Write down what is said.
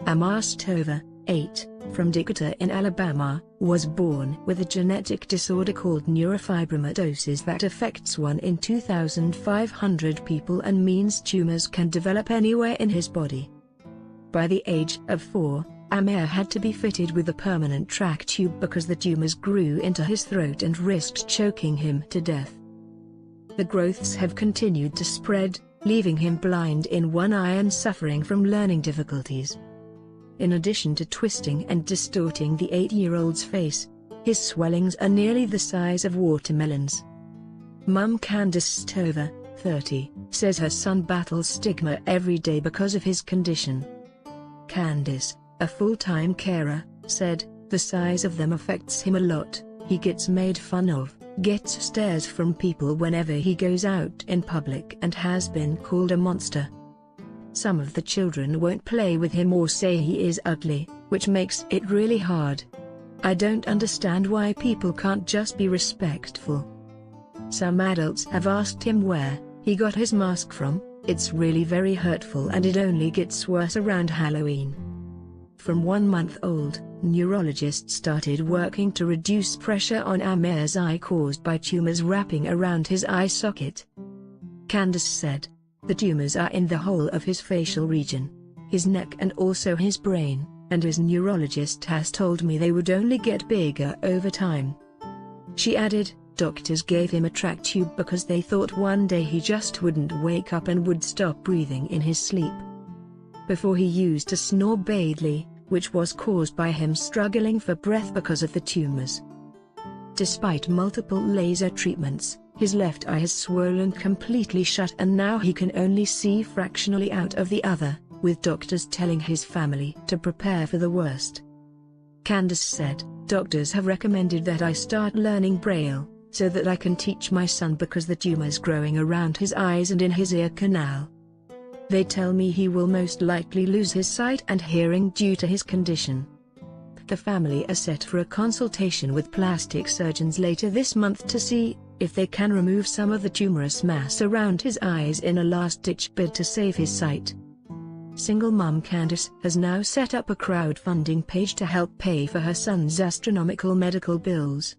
Amar Stover, 8, from Decatur in Alabama, was born with a genetic disorder called neurofibromatosis that affects 1 in 2,500 people and means tumors can develop anywhere in his body. By the age of 4, Amar had to be fitted with a permanent track tube because the tumors grew into his throat and risked choking him to death. The growths have continued to spread, leaving him blind in one eye and suffering from learning difficulties. In addition to twisting and distorting the 8-year-old's face, his swellings are nearly the size of watermelons. Mum Candace Stover, 30, says her son battles stigma every day because of his condition. Candace, a full-time carer, said, "The size of them affects him a lot. He gets made fun of, gets stares from people whenever he goes out in public and has been called a monster. Some of the children won't play with him or say he is ugly, which makes it really hard. I don't understand why people can't just be respectful. Some adults have asked him where he got his mask from. It's really very hurtful and it only gets worse around Halloween." From 1 month old, neurologists started working to reduce pressure on Amar's eye caused by tumors wrapping around his eye socket. Candace said, "The tumors are in the whole of his facial region, his neck and also his brain, and his neurologist has told me they would only get bigger over time." She added, "Doctors gave him a track tube because they thought one day he just wouldn't wake up and would stop breathing in his sleep. Before he used to snore badly, which was caused by him struggling for breath because of the tumors. Despite multiple laser treatments, his left eye has swollen completely shut and now he can only see fractionally out of the other, with doctors telling his family to prepare for the worst." Candace said, "Doctors have recommended that I start learning Braille, so that I can teach my son because the tumors growing around his eyes and in his ear canal. They tell me he will most likely lose his sight and hearing due to his condition." The family are set for a consultation with plastic surgeons later this month to see if they can remove some of the tumorous mass around his eyes in a last-ditch bid to save his sight. Single mum Candace has now set up a crowdfunding page to help pay for her son's astronomical medical bills.